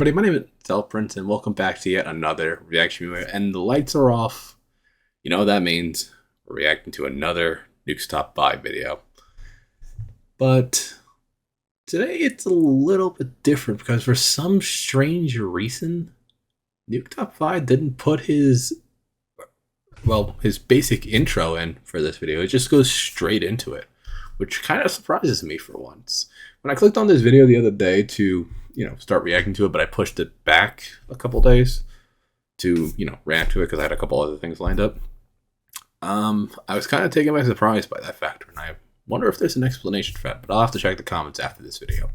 everybody, my name is ZealetPrince, and welcome back to yet another reaction video. And the lights are off. You know what that means. We're reacting to another Nuke's Top 5 video. But today it's a little bit different because for some strange reason, Nuke Top 5 didn't put his basic intro in for this video. It just goes straight into it, which kind of surprises me for once. When I clicked on this video the other day to, start reacting to it, but I pushed it back a couple days to, react to it because I had a couple other things lined up. I was kind of taken by surprise by that factor, and I wonder if there's an explanation for that, but I'll have to check the comments after this video.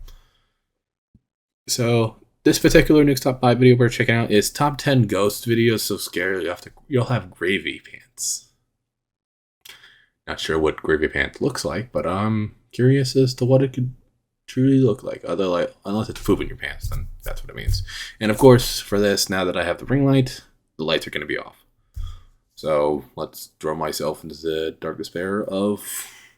So this particular Nuke's Top 5 video we're checking out is Top 10 Ghost Videos So Scary You'll Have Gravy Pants. Not sure what Gravy Pants looks like, but I'm curious as to what it could truly look like. Unless it's poop in your pants, then that's what it means. And of course, for this, now that I have the ring light, the lights are going to be off. So let's throw myself into the dark despair of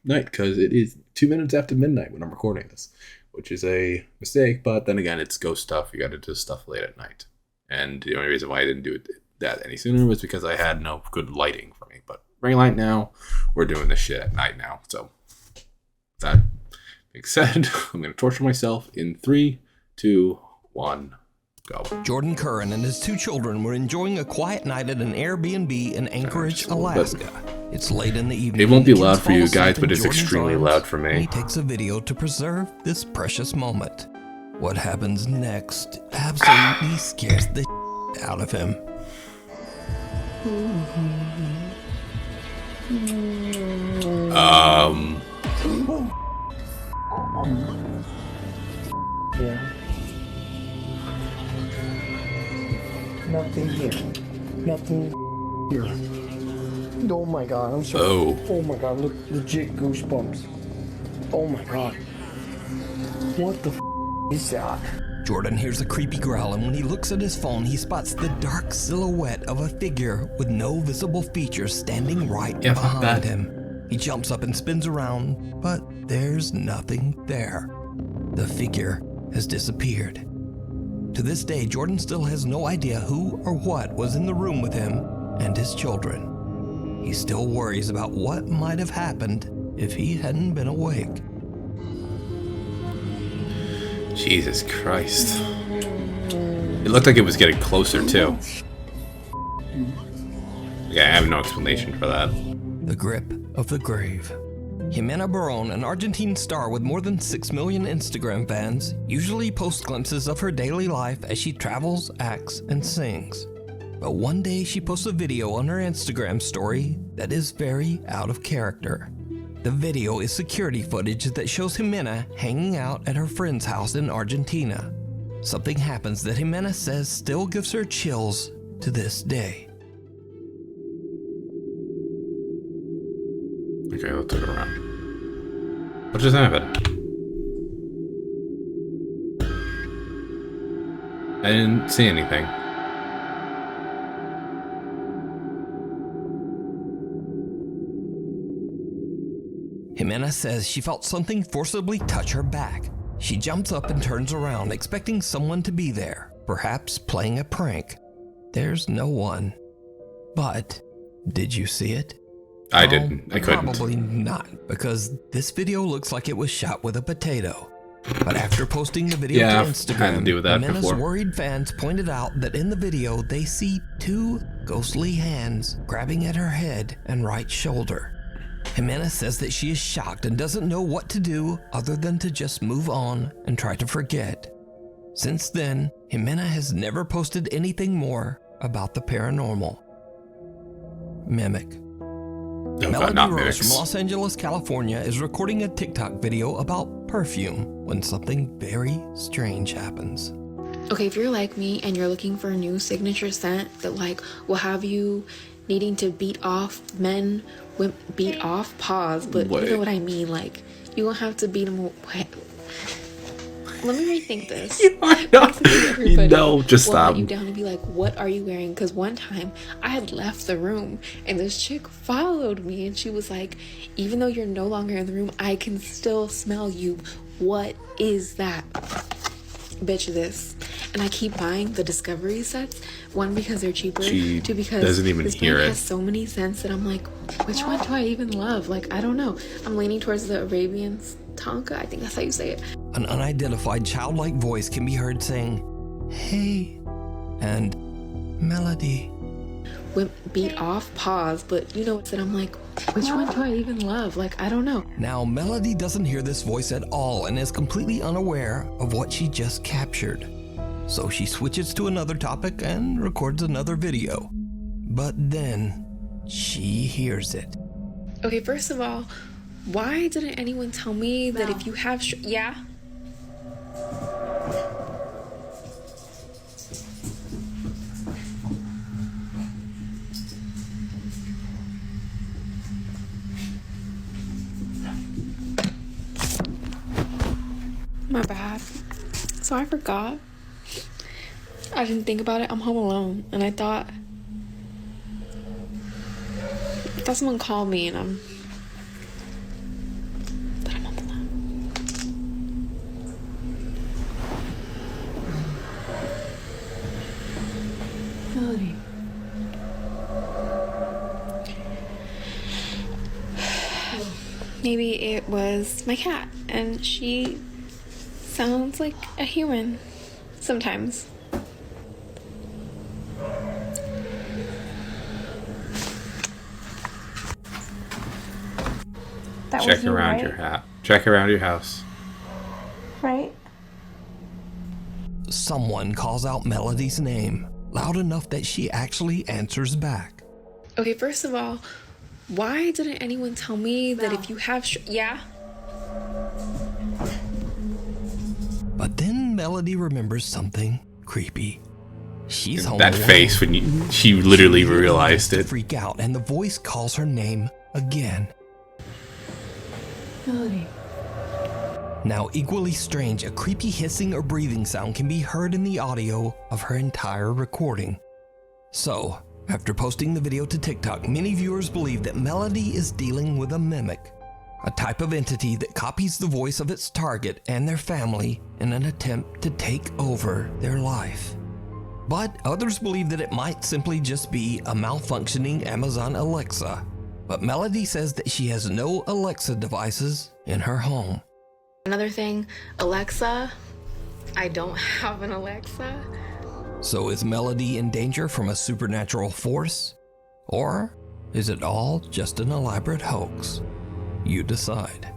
night, because it is 2 minutes after midnight when I'm recording this, which is a mistake, but then again, it's ghost stuff. You got to do stuff late at night. And the only reason why I didn't do that any sooner was because I had no good lighting for me. But ring light now, we're doing this shit at night now. So that being said, I'm going to torture myself in 3, 2, 1, go. Jordan Curran and his 2 children were enjoying a quiet night at an Airbnb in Anchorage, Alaska. It's late in the evening. It won't be loud for you guys, but it's extremely loud for me. He takes a video to preserve this precious moment. What happens next absolutely scares the out of him. Yeah. Nothing here. Nothing here. Oh my god, I'm sorry. Oh my god, look, legit goosebumps. Oh my god. What the is that? Jordan hears a creepy growl, and when he looks at his phone, he spots the dark silhouette of a figure with no visible features standing right behind him. He jumps up and spins around, but there's nothing there. The figure has disappeared. To this day, Jordan still has no idea who or what was in the room with him and his children. He still worries about what might have happened if he hadn't been awake. Jesus Christ. It looked like it was getting closer, too. Yeah, I have no explanation for that. The grip of the grave. Jimena Barón, an Argentine star with more than 6 million Instagram fans, usually posts glimpses of her daily life as she travels, acts, and sings. But one day she posts a video on her Instagram story that is very out of character. The video is security footage that shows Jimena hanging out at her friend's house in Argentina. Something happens that Jimena says still gives her chills to this day. Okay, let's look around. What just happened? I didn't see anything. Jimena says she felt something forcibly touch her back. She jumps up and turns around, expecting someone to be there, perhaps playing a prank. There's no one. But did you see it? I didn't. I couldn't. Probably not, because this video looks like it was shot with a potato. But after posting the video to Instagram, Jimena's worried fans pointed out that in the video they see 2 ghostly hands grabbing at her head and right shoulder. Jimena says that she is shocked and doesn't know what to do other than to just move on and try to forget. Since then, Jimena has never posted anything more about the paranormal. Mimic. Melody Rose from Los Angeles, California is recording a TikTok video about perfume when something very strange happens. Okay, if you're like me and you're looking for a new signature scent that will have you needing to beat off men, pause, but you know what I mean, you don't have to beat them away. Let me rethink this. No, just stop. You down and be like, what are you wearing? Because one time I had left the room and this chick followed me and she was like, even though you're no longer in the room, I can still smell you. What is that? bitch this. And I keep buying the Discovery sets. One, because they're cheaper. Two, because doesn't even this hear brand it. has so many scents that I'm like, which one do I even love? Like, I don't know. I'm leaning towards the Arabian Tonka. I think that's how you say it. An unidentified childlike voice can be heard saying, "Hey," and "Melody." Beat off, pause, but you know what? I'm like, which one do I even love? Like, I don't know. Now, Melody doesn't hear this voice at all and is completely unaware of what she just captured. So she switches to another topic and records another video. But then she hears it. Okay, first of all, why didn't anyone tell me that if you have yeah? My bad. So I forgot. I didn't think about it. I'm home alone, and I thought someone called me, and I'm home alone. Melody. Maybe it was my cat, and she sounds like a human sometimes. Check around your hat. Check around your house. Right? Someone calls out Melody's name, loud enough that she actually answers back. Okay, first of all, why didn't anyone tell me that if you have yeah? But then Melody remembers something creepy. She's home that alone. face when she literally realized it. Freak out, and the voice calls her name again. Melody. Now, equally strange, a creepy hissing or breathing sound can be heard in the audio of her entire recording. So, after posting the video to TikTok, many viewers believe that Melody is dealing with a mimic, a type of entity that copies the voice of its target and their family in an attempt to take over their life. But others believe that it might simply just be a malfunctioning Amazon Alexa. But Melody says that she has no Alexa devices in her home. Another thing, Alexa, I don't have an Alexa. So is Melody in danger from a supernatural force? Or is it all just an elaborate hoax? You decide.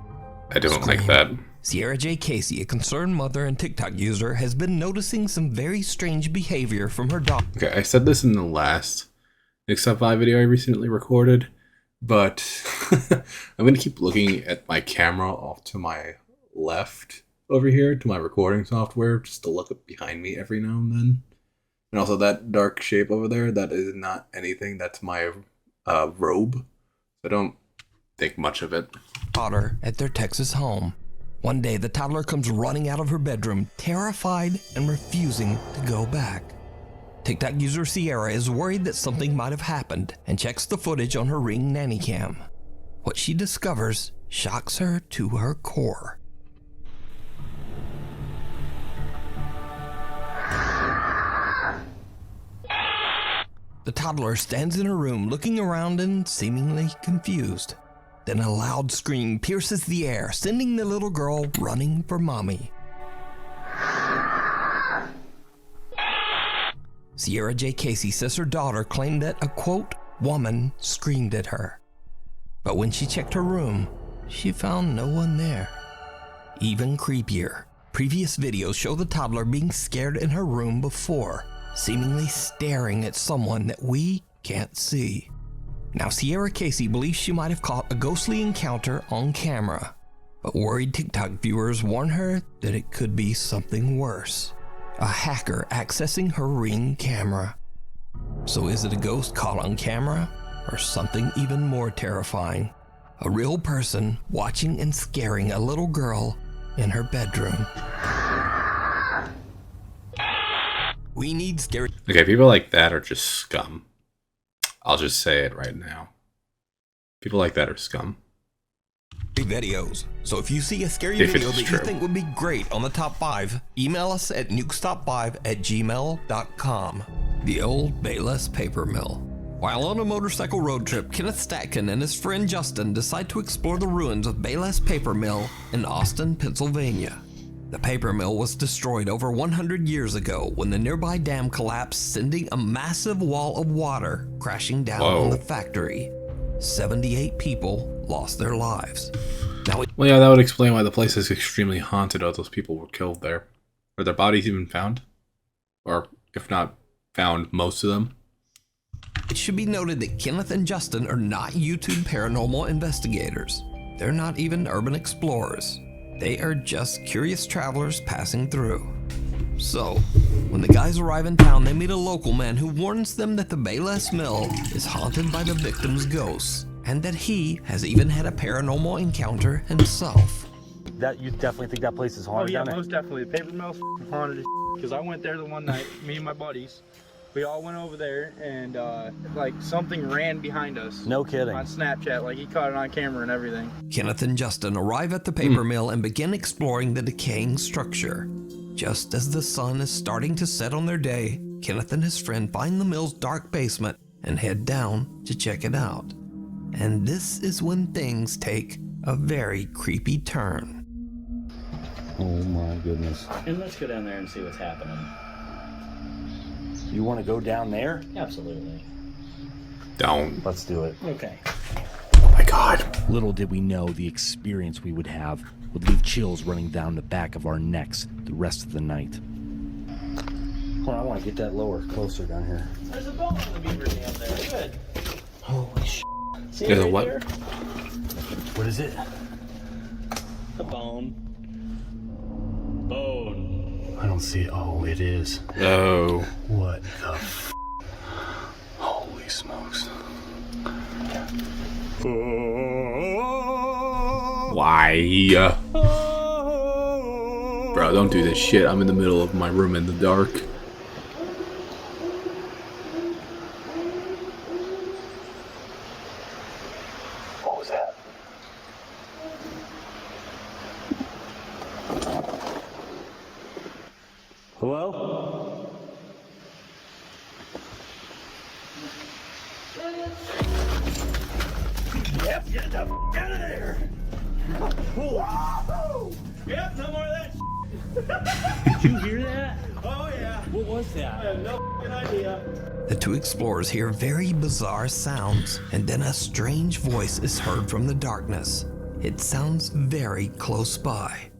I don't like that. Sierra J. Casey, a concerned mother and TikTok user, has been noticing some very strange behavior from her daughter. Okay, I said this in the last Mix-Up Live video I recently recorded, but I'm going to keep looking at my camera off to my left over here, to my recording software, just to look up behind me every now and then. And also that dark shape over there, that is not anything, that's my robe. I don't think much of it. Daughter at their Texas home. One day, the toddler comes running out of her bedroom, terrified and refusing to go back. TikTok user Sierra is worried that something might have happened and checks the footage on her Ring nanny cam. What she discovers shocks her to her core. The toddler stands in her room looking around and seemingly confused. Then a loud scream pierces the air, sending the little girl running for mommy. Sierra J. Casey says her daughter claimed that a, quote, woman screamed at her. But when she checked her room, she found no one there. Even creepier, previous videos show the toddler being scared in her room before, seemingly staring at someone that we can't see. Now, Sierra Casey believes she might have caught a ghostly encounter on camera, but worried TikTok viewers warn her that it could be something worse. A hacker accessing her Ring camera. So is it a ghost caught on camera, or something even more terrifying? A real person watching and scaring a little girl in her bedroom. We need scary... Okay, people like that are just scum. I'll just say it right now. People like that are scum. videos. So if you see a scary video that you think would be great on the top 5, email us at nukestop5@gmail.com. The old Bayless paper mill. While on a motorcycle road trip, Kenneth Statkin and his friend Justin decide to explore the ruins of Bayless Paper Mill in Austin, Pennsylvania. The paper mill was destroyed over 100 years ago when the nearby dam collapsed, sending a massive wall of water crashing down on the factory. 78 people lost their lives. Well, yeah, that would explain why the place is extremely haunted. All those people were killed there. Were their bodies even found? Or, if not found, most of them? It should be noted that Kenneth and Justin are not YouTube paranormal investigators. They're not even urban explorers. They are just curious travelers passing through. So, when the guys arrive in town, they meet a local man who warns them that the Bayless Mill is haunted by the victim's ghosts, and that he has even had a paranormal encounter himself. That you definitely think that place is haunted? Oh yeah, most definitely. The paper mill's haunted as because I went there the one night, me and my buddies. We all went over there and like something ran behind us. No kidding. On Snapchat, like he caught it on camera and everything. Kenneth and Justin arrive at the paper mill and begin exploring the decaying structure. Just as the sun is starting to set on their day, Kenneth and his friend find the mill's dark basement and head down to check it out. And this is when things take a very creepy turn. Oh my goodness. And let's go down there and see what's happening. You want to go down there? Absolutely. Down. Let's do it. Okay. Oh my god. Little did we know the experience we would have would leave chills running down the back of our necks the rest of the night. Hold on, I want to get that lower, closer down here. There's a bone in the beaver dam there. Good. Holy sh**. See There's it a what? there? What is it? A bone. Bone. I don't see it. Oh, it is. Oh. What the f***? Holy smokes. Why? Bro, don't do this shit. I'm in the middle of my room in the dark. What was that? Hello? Yep, get the f*** out of there! Whoa. Yep, no more of that shit. Did you hear that? Oh yeah. What was that? I have no f***ing idea. The two explorers hear very bizarre sounds, and then a strange voice is heard from the darkness. It sounds very close by.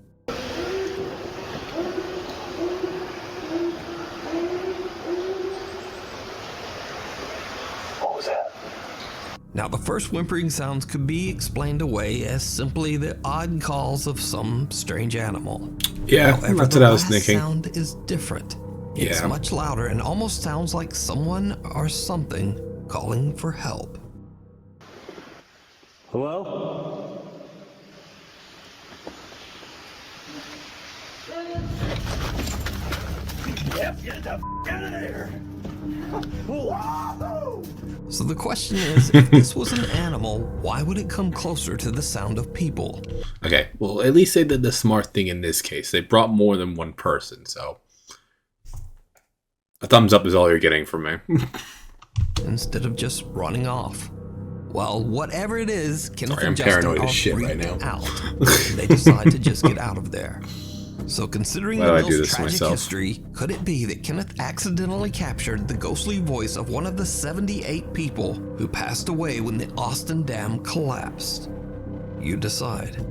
What was that? Now, the first whimpering sounds could be explained away as simply the odd calls of some strange animal. Yeah, However, that's the what I was last thinking. sound is different. It's much louder and almost sounds like someone or something calling for help. Hello? Yep, get the f*** out of there! So the question is, if this was an animal, why would it come closer to the sound of people? Okay, well, at least they did the smart thing in this case. They brought more than one person, so a thumbs up is all you're getting from me. Instead of just running off. Well, whatever it is, Kenneth and I'm Justin paranoid are as shit right freaked now. out. They decide to just get out of there. So considering Why the do I do mill's this to tragic myself? history, could it be that Kenneth accidentally captured the ghostly voice of one of the 78 people who passed away when the Austin Dam collapsed? You decide.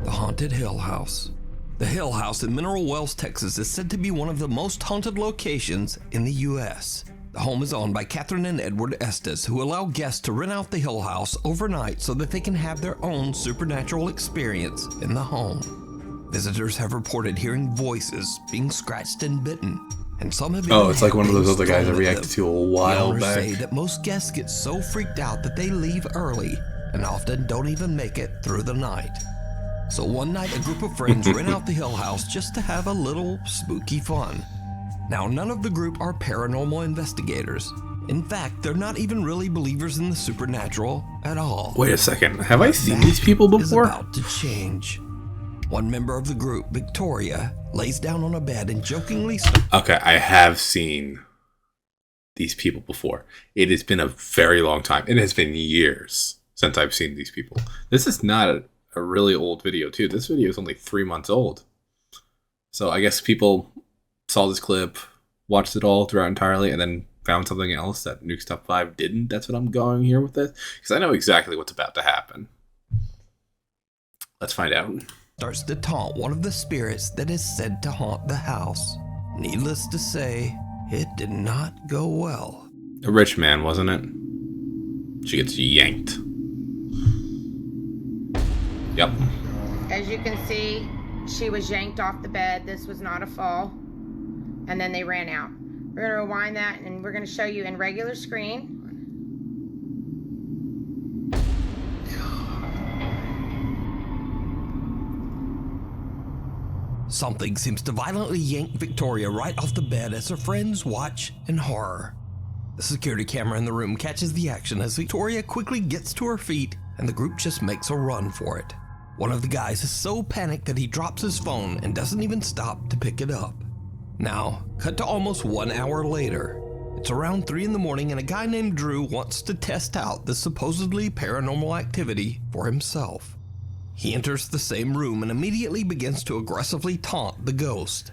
The Haunted Hill House. The Hill House in Mineral Wells, Texas is said to be one of the most haunted locations in the U.S. The home is owned by Catherine and Edward Estes, who allow guests to rent out the Hill House overnight so that they can have their own supernatural experience in the home. Visitors have reported hearing voices, being scratched and bitten, and some have Oh, it's like one of those other guys I thrown at reacted them. to a while The owners back. say that most guests get so freaked out that they leave early and often don't even make it through the night. So one night, a group of friends rent out the Hill House just to have a little spooky fun. Now, none of the group are paranormal investigators, In fact, they're not even really believers in the supernatural at all. Wait a second, have I seen these people before? Is about to change. One member of the group, Victoria, lays down on a bed and jokingly... Okay, I have seen these people before. It has been a very long time. It has been years since I've seen these people. This is not a really old video, too. This video is only 3 months old. So I guess people saw this clip, watched it all throughout entirely, and then found something else that Nuke's Top 5 didn't. That's what I'm going here with this. Because I know exactly what's about to happen. Let's find out. Starts to taunt one of the spirits that is said to haunt the house. Needless to say, it did not go well. A rich man, wasn't it? She gets yanked. Yep. As you can see, she was yanked off the bed. This was not a fall. And then they ran out. We're going to rewind that and we're going to show you in regular screen. Something seems to violently yank Victoria right off the bed as her friends watch in horror. The security camera in the room catches the action as Victoria quickly gets to her feet and the group just makes a run for it. One of the guys is so panicked that he drops his phone and doesn't even stop to pick it up. Now, cut to almost 1 hour later. It's around 3 in the morning and a guy named Drew wants to test out this supposedly paranormal activity for himself. He enters the same room and immediately begins to aggressively taunt the ghost.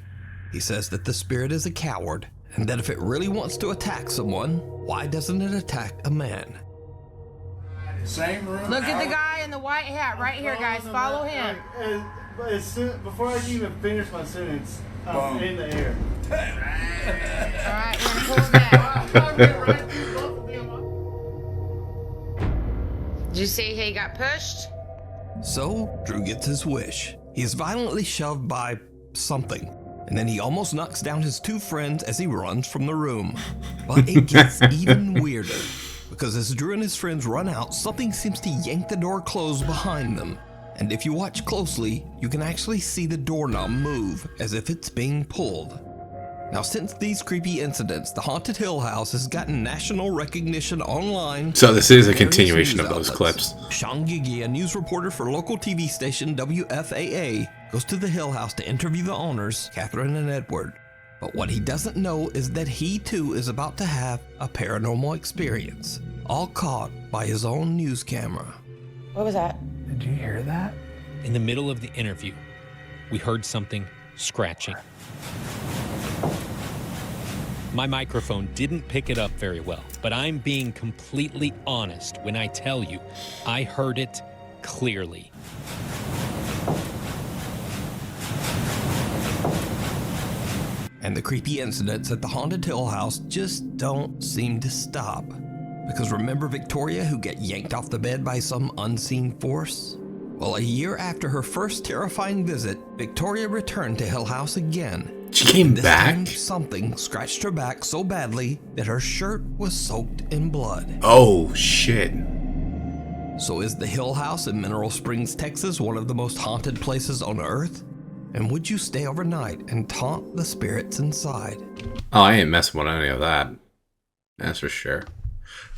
He says that the spirit is a coward and that if it really wants to attack someone, why doesn't it attack a man? Same room. Look at the guy in the white hat right here, guys. Follow him. Before I can even finish my sentence, I'm in the air. All right, we're gonna pull him back. Did you see he got pushed? So, Drew gets his wish. He is violently shoved by something, and then he almost knocks down his 2 friends as he runs from the room. But it gets even weirder, because as Drew and his friends run out, something seems to yank the door closed behind them. And if you watch closely, you can actually see the doorknob move as if it's being pulled. Now, since these creepy incidents, the Haunted Hill House has gotten national recognition online. So this is a continuation of those clips. Sean Gigi, a news reporter for local TV station WFAA, goes to the Hill House to interview the owners, Catherine and Edward. But what he doesn't know is that he too is about to have a paranormal experience, all caught by his own news camera. What was that? Did you hear that? In the middle of the interview, we heard something scratching. My microphone didn't pick it up very well, but I'm being completely honest when I tell you I heard it clearly. And the creepy incidents at the Haunted Hill House just don't seem to stop. Because remember Victoria who got yanked off the bed by some unseen force? Well, a year after her first terrifying visit, Victoria returned to Hill House again. She came this back? Time, something scratched her back so badly that her shirt was soaked in blood. Oh, shit. So is the Hill House in Mineral Springs, Texas, one of the most haunted places on Earth? And would you stay overnight and taunt the spirits inside? Oh, I ain't messing with any of that. That's for sure.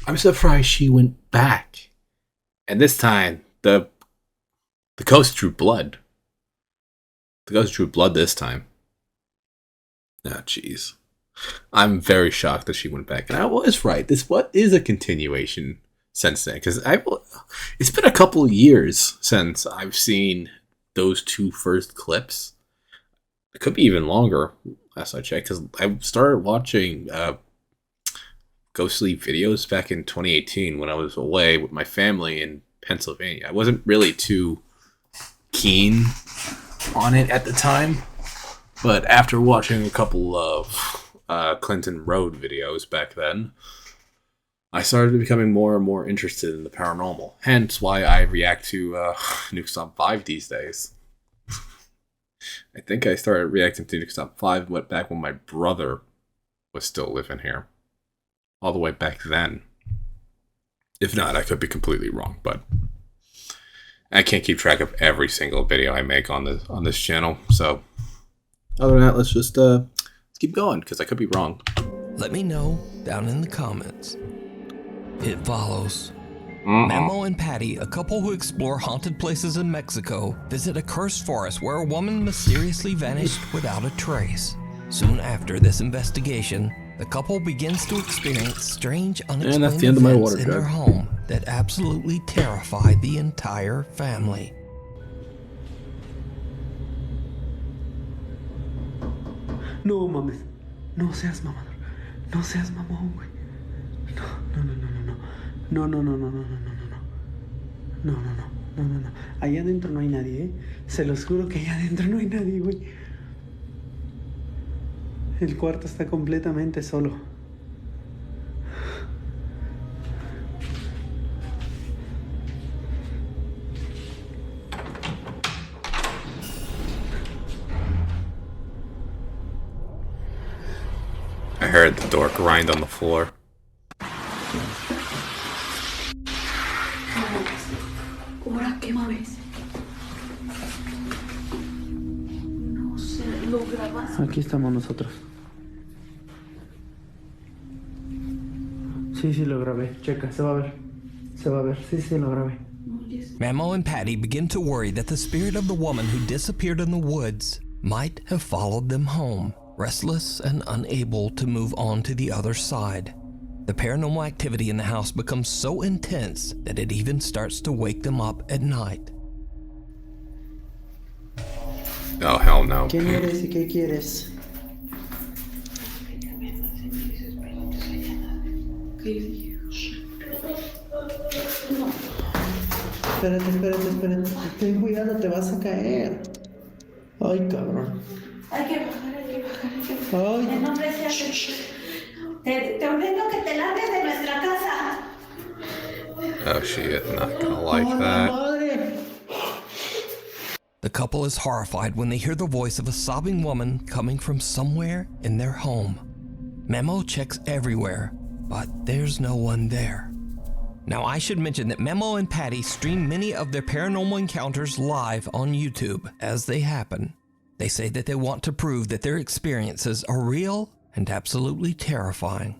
I'm surprised she went back. And this time, the ghost drew blood. The ghost drew blood this time. Oh, jeez. I'm very shocked that she went back. And I was right. This what is a continuation since then. Because it's been a couple of years since I've seen those 2 first clips. It could be even longer, last I checked. Because I started watching ghostly videos back in 2018 when I was away with my family in Pennsylvania. I wasn't really too keen on it at the time. But after watching a couple of Clinton Road videos back then, I started becoming more and more interested in the paranormal. Hence why I react to Nuke's Top 5 these days. I think I started reacting to Nuke's Top 5 back when my brother was still living here. All the way back then. If not, I could be completely wrong, but I can't keep track of every single video I make on this channel, so other than that, let's keep going, because I could be wrong. Let me know down in the comments. It follows. Memo and Patty, a couple who explore haunted places in Mexico, visit a cursed forest where a woman mysteriously vanished without a trace. Soon after this investigation, the couple begins to experience strange, unexplained events in their home that absolutely terrify the entire family. No mames, no seas mamador, no seas mamón, güey. No. Allá adentro no hay nadie, ¿eh? Se los juro que allá adentro no hay nadie, güey. El cuarto está completamente solo. I heard the door grind on the floor. Ahora, ¿qué mames? No sé, lo grabas. Aquí estamos nosotros. Sí, lo grabé. Checa, se va a ver. Sí, lo grabé. Memo and Patty begin to worry that the spirit of the woman who disappeared in the woods might have followed them home, restless and unable to move on to the other side. The paranormal activity in the house becomes so intense that it even starts to wake them up at night. Oh, hell no. ¿Quién eres y qué quieres? Espérate. Ten cuidado, te vas a caer. Ay, cabrón. Hay que bajar. Ay. En nombre de te ordeno que te largues de nuestra casa. Oh shit, not gonna like that. The couple is horrified when they hear the voice of a sobbing woman coming from somewhere in their home. Memo checks everywhere, but there's no one there. Now, I should mention that Memo and Patty stream many of their paranormal encounters live on YouTube as they happen. They say that they want to prove that their experiences are real and absolutely terrifying.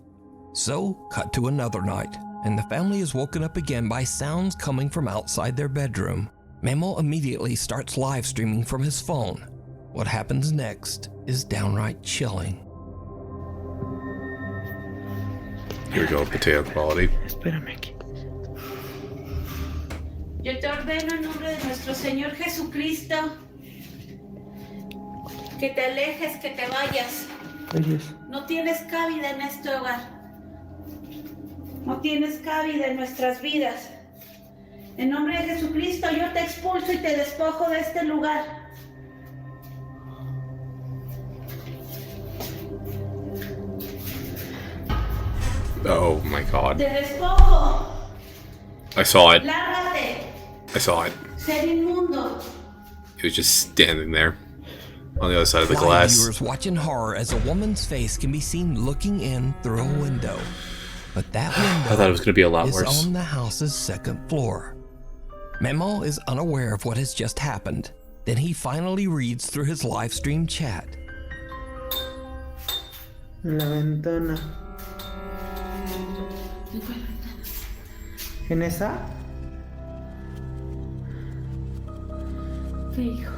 So, cut to another night, and the family is woken up again by sounds coming from outside their bedroom. Memo immediately starts live streaming from his phone. What happens next is downright chilling. Here we go, potato quality. Espérame aquí. Yo te ordeno en nombre de nuestro Señor Jesucristo que te alejes, que te vayas. No tienes cabida en este hogar. No tienes cabida en nuestras vidas. En nombre de Jesucristo yo te expulso y te despojo de este lugar. Oh my god. Te despojo. I saw it. Lárgate. I saw it. Ser inmundo. He was just standing there on the other side of the Live glass. viewers watch in horror as a woman's face can be seen looking in through a window. But that window I thought it was going to be a lot is worse. on the house's second floor. Memo is unaware of what has just happened. Then he finally reads through his live stream chat. La ventana. ¿En esa? ¿Qué hijo?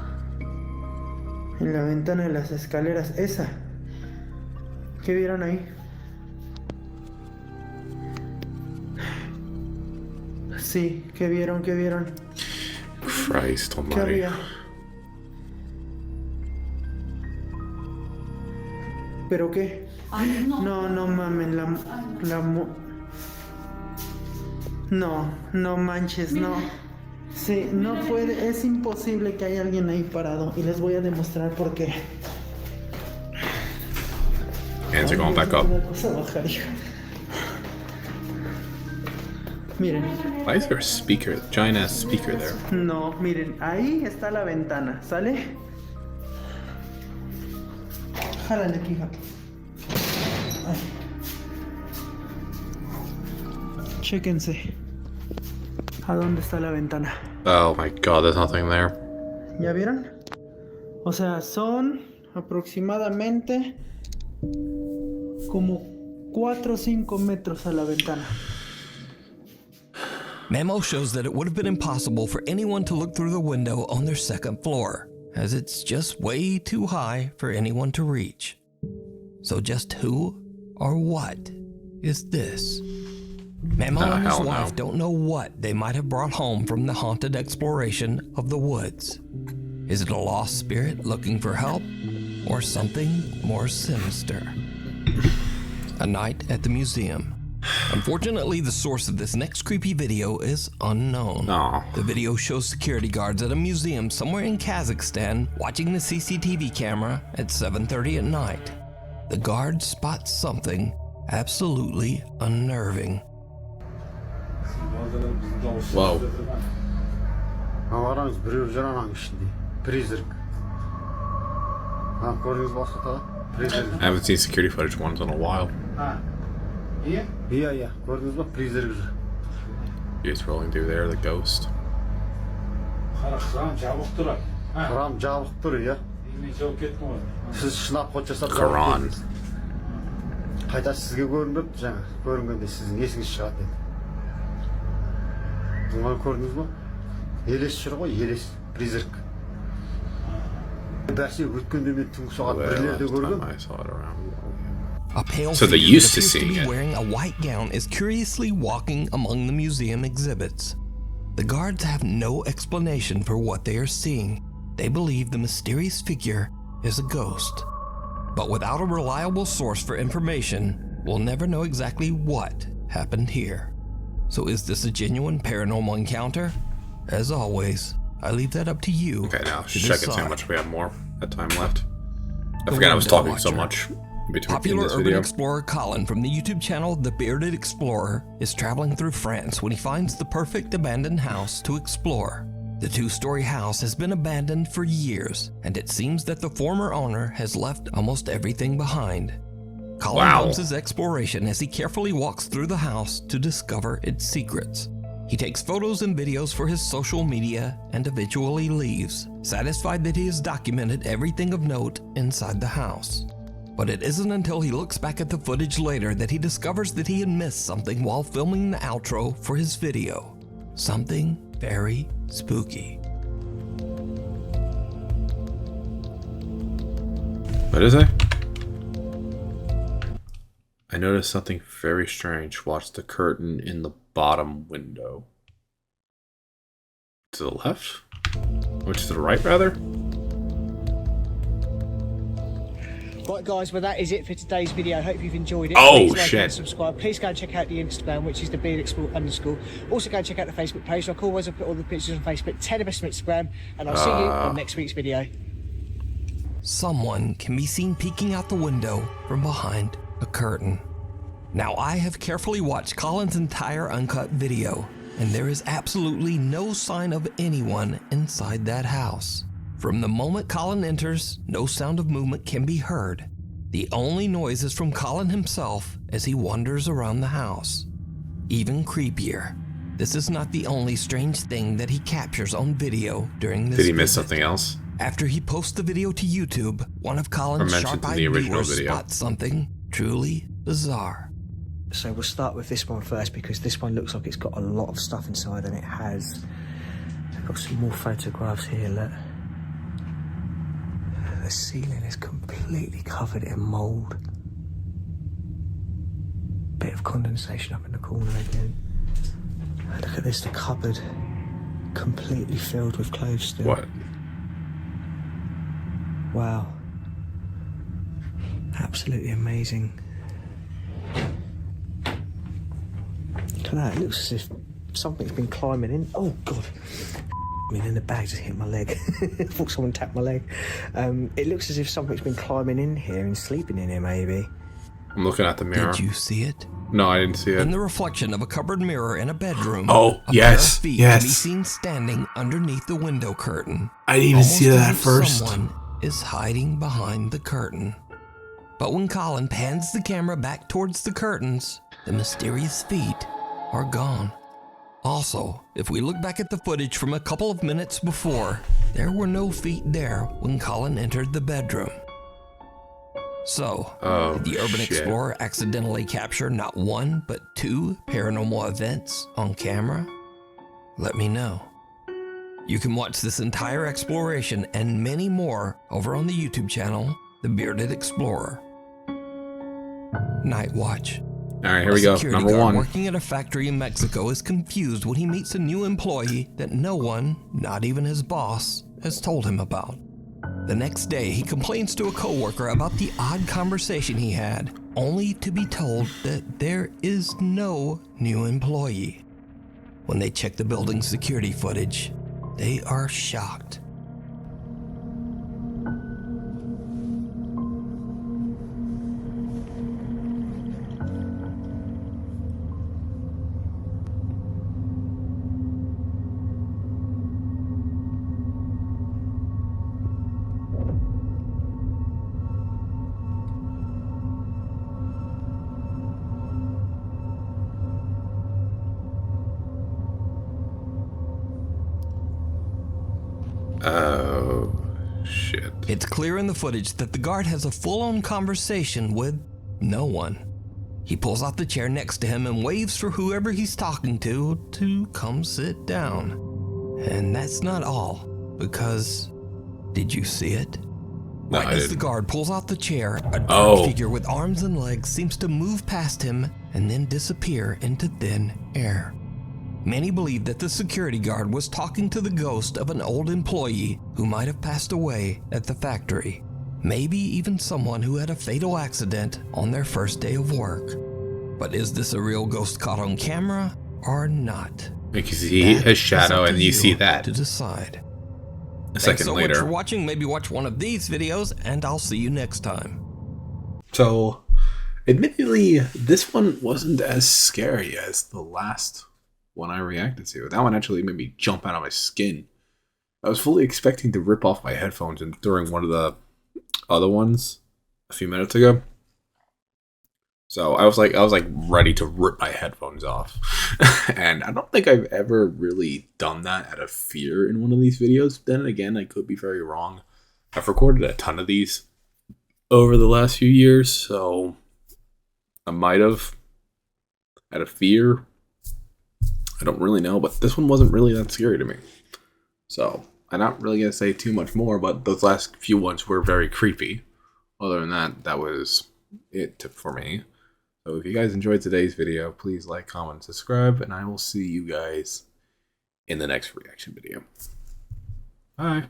En la ventana de las escaleras. Esa. ¿Qué vieron ahí? Sí, ¿qué vieron? ¿Qué vieron? Christ ¿Qué almighty. había? ¿Pero qué? Ay, no. No mamen, No manches, no. Sí, no puede, es imposible que haya alguien ahí parado. Y les voy a demostrar por qué. Hands are going back up. Miren. Why is there a speaker, giant ass speaker there? No, miren, ahí está la ventana, ¿sale? Jálale aquí, hija. Ay. Chéquense. ¿A dónde está la ventana? Oh my god, there's nothing there. ¿Ya vieron? O sea, son aproximadamente como 4 o 5 metros a la ventana. Memo shows that it would have been impossible for anyone to look through the window on their second floor, as it's just way too high for anyone to reach. So just who or what is this? Memo and his wife don't know what they might have brought home from the haunted exploration of the woods. Is it a lost spirit looking for help, or something more sinister? A night at the museum. Unfortunately, the source of this next creepy video is unknown. The video shows security guards at a museum somewhere in Kazakhstan watching the CCTV camera at 7:30 at night. The guards spot something absolutely unnerving. Whoa. I haven't seen security footage once in a while. Yeah. He's rolling through there, the ghost. Quran. Қайта сізге көрініп, жаңа көрінгенде сіздің есіңіз шығады деді. Бұны көрдіңіз бе? Елес жүр ғой, елес, призрак. Бәсе өткенде мен түнгі сағат 1-лерде көргем. A pale so they figure used that to appears see to be it. wearing a white gown is curiously walking among the museum exhibits. The guards have no explanation for what they are seeing. They believe the mysterious figure is a ghost. But without a reliable source for information, we'll never know exactly what happened here. So is this a genuine paranormal encounter? As always, I leave that up to you. Okay, now to check and see how much we have more time left. I forgot I was talking so much between Popular this urban video. explorer Colin from the YouTube channel The Bearded Explorer is traveling through France when he finds the perfect abandoned house to explore. The 2-story house has been abandoned for years, and it seems that the former owner has left almost everything behind. Colin films his exploration as he carefully walks through the house to discover its secrets. He takes photos and videos for his social media and eventually leaves, satisfied that he has documented everything of note inside the house. But it isn't until he looks back at the footage later that he discovers that he had missed something while filming the outro for his video. Something very spooky. What is it? I noticed something very strange. Watch the curtain in the bottom window. To the left? Which to the right, rather? Right guys, well that is it for today's video. Hope you've enjoyed it. Oh, please like shit. and subscribe. Please go and check out the Instagram, which is the _. Also go and check out the Facebook page. Like always, I'll put all the pictures on Facebook. 10 of us on Instagram, and I'll see you on next week's video. Someone can be seen peeking out the window from behind a curtain. Now, I have carefully watched Colin's entire uncut video, and there is absolutely no sign of anyone inside that house. From the moment Colin enters, no sound of movement can be heard. The only noise is from Colin himself as he wanders around the house. Even creepier, this is not the only strange thing that he captures on video during this Did he miss visit. something else? After he posts the video to YouTube, one of Colin's sharp-eyed viewers spots something truly bizarre. So we'll start with this one first because this one looks like it's got a lot of stuff inside, and it has. I've got some more photographs here, look. The ceiling is completely covered in mould. Bit of condensation up in the corner again. And look at this, the cupboard completely filled with clothes still. What? Wow. Absolutely amazing. Look at that, it looks as if something's been climbing in. Oh God. I mean, in the bag just hit my leg. I thought someone tapped my leg. It looks as if something's been climbing in here and sleeping in here, maybe. I'm looking at the mirror. Did you see it? No, I didn't see it. In the reflection of a cupboard mirror in a bedroom, oh, a yes, pair of feet yes. can be seen standing underneath the window curtain. I didn't even see that at first. Someone is hiding behind the curtain. But when Colin pans the camera back towards the curtains, the mysterious feet are gone. Also, if we look back at the footage from a couple of minutes before, there were no feet there when Colin entered the bedroom. So, did the Urban Explorer accidentally capture not one, but 2 paranormal events on camera? Let me know. You can watch this entire exploration and many more over on the YouTube channel, The Bearded Explorer. Night Watch. Alright, here we go. Number 1. Working at a factory in Mexico is confused when he meets a new employee that no one, not even his boss, has told him about. The next day, he complains to a coworker about the odd conversation he had, only to be told that there is no new employee. When they check the building's security footage, they are shocked. Oh, shit. It's clear in the footage that the guard has a full-on conversation with no one. He pulls out the chair next to him and waves for whoever he's talking to come sit down. And that's not all, because did you see it? No, right as the guard pulls out the chair, a dark figure with arms and legs seems to move past him and then disappear into thin air. Many believe that the security guard was talking to the ghost of an old employee who might have passed away at the factory. Maybe even someone who had a fatal accident on their first day of work. But is this a real ghost caught on camera or not? You can see his shadow and you see that. To decide. A second later. Thanks so much for watching. Maybe watch one of these videos and I'll see you next time. So, admittedly, this one wasn't as scary as the last one I reacted to. That one actually made me jump out of my skin. I was fully expecting to rip off my headphones and during one of the other ones a few minutes ago. So I was like ready to rip my headphones off. And I don't think I've ever really done that out of fear in one of these videos. Then again, I could be very wrong. I've recorded a ton of these over the last few years, so I might have out of fear. I don't really know, but this one wasn't really that scary to me. So, I'm not really going to say too much more, but those last few ones were very creepy. Other than that, that was it for me. So, if you guys enjoyed today's video, please like, comment, subscribe, and I will see you guys in the next reaction video. Bye.